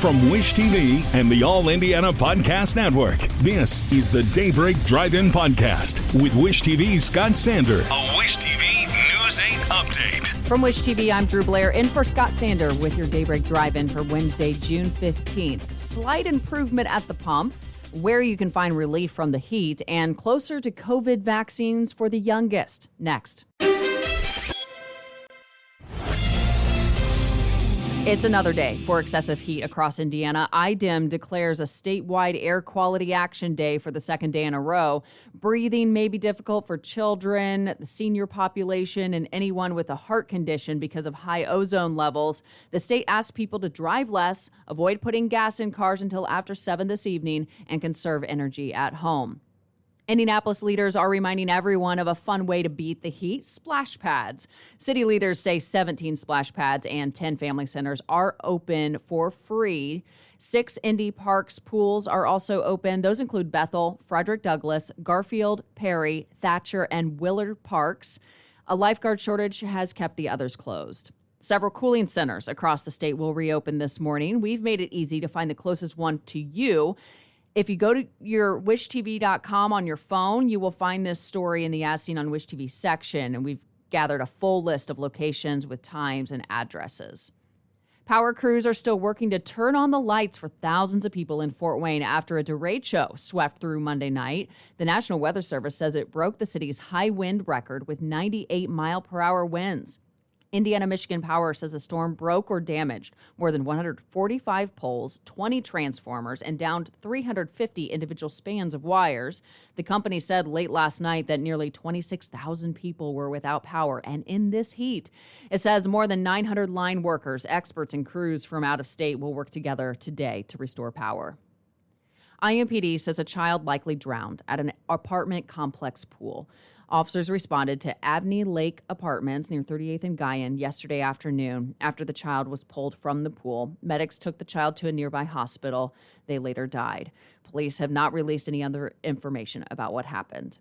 From Wish TV and the All Indiana Podcast Network, this is the Daybreak Drive-In Podcast with Wish TV's Scott Sander. A Wish TV News 8 update. From Wish TV, I'm Drew Blair, in for Scott Sander with your Daybreak Drive-In for Wednesday, June 15th. Slight improvement at the pump, where you can find relief from the heat, and closer to COVID vaccines for the youngest. Next. It's another day for excessive heat across Indiana. IDEM declares a statewide air quality action day for the second day in a row. Breathing may be difficult for children, the senior population, and anyone with a heart condition because of high ozone levels. The state asked people to drive less, avoid putting gas in cars until after 7 this evening, and conserve energy at home. Indianapolis leaders are reminding everyone of a fun way to beat the heat: splash pads. City leaders say 17 splash pads and 10 family centers are open for free. 6 Indy Parks pools are also open. Those include Bethel, Frederick Douglass, Garfield, Perry, Thatcher, and Willard Parks. A lifeguard shortage has kept the others closed. Several cooling centers across the state will reopen this morning. We've made it easy to find the closest one to you. If you go to your wishtv.com on your phone, you will find this story in the As Seen on Wish TV section, and we've gathered a full list of locations with times and addresses. Power crews are still working to turn on the lights for thousands of people in Fort Wayne after a derecho swept through Monday night. The National Weather Service says it broke the city's high wind record with 98-mile-per-hour winds. Indiana Michigan Power says the storm broke or damaged more than 145 poles, 20 transformers, and downed 350 individual spans of wires. The company said late last night that nearly 26,000 people were without power, and in this heat. It says more than 900 line workers, experts, and crews from out of state will work together today to restore power. IMPD says a child likely drowned at an apartment complex pool. Officers responded to Abney Lake Apartments near 38th and Guyan yesterday afternoon after the child was pulled from the pool. Medics took the child to a nearby hospital. They later died. Police have not released any other information about what happened.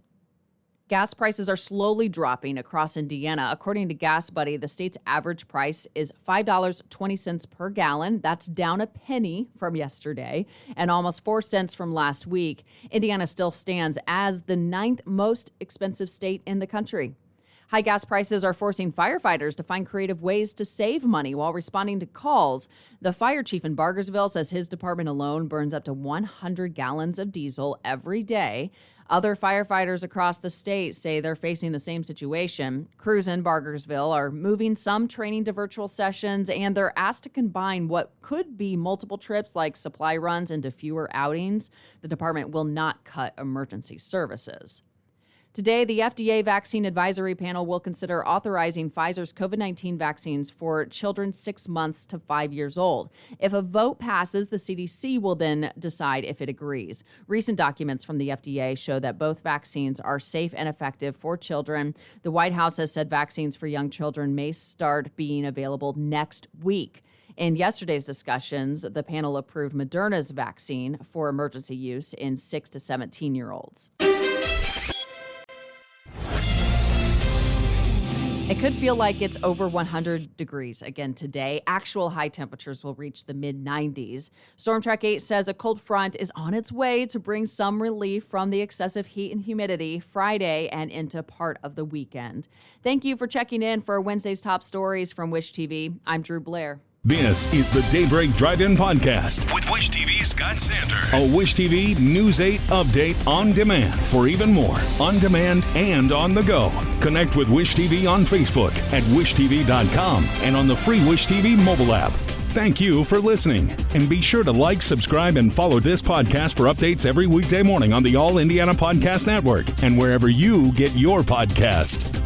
Gas prices are slowly dropping across Indiana. According to Gas Buddy, the state's average price is $5.20 per gallon. That's down a penny from yesterday and almost 4 cents from last week. Indiana still stands as the 9th most expensive state in the country. High gas prices are forcing firefighters to find creative ways to save money while responding to calls. The fire chief in Bargersville says his department alone burns up to 100 gallons of diesel every day. Other firefighters across the state say they're facing the same situation. Crews in Bargersville are moving some training to virtual sessions, and they're asked to combine what could be multiple trips like supply runs into fewer outings. The department will not cut emergency services. Today, the FDA Vaccine Advisory Panel will consider authorizing Pfizer's COVID-19 vaccines for children 6 months to 5 years old. If a vote passes, the CDC will then decide if it agrees. Recent documents from the FDA show that both vaccines are safe and effective for children. The White House has said vaccines for young children may start being available next week. In yesterday's discussions, the panel approved Moderna's vaccine for emergency use in 6 to 17-year-olds. It could feel like it's over 100 degrees again today. Actual high temperatures will reach the mid-90s. Storm Track 8 says a cold front is on its way to bring some relief from the excessive heat and humidity Friday and into part of the weekend. Thank you for checking in for Wednesday's top stories from Wish TV. I'm Drew Blair. This is the Daybreak Drive-In Podcast with Wish TV's Scott Sander. A Wish TV News 8 update on demand. For even more, on demand and on the go. Connect with Wish TV on Facebook at wishtv.com and on the free Wish TV mobile app. Thank you for listening. And be sure to like, subscribe, and follow this podcast for updates every weekday morning on the All Indiana Podcast Network and wherever you get your podcast.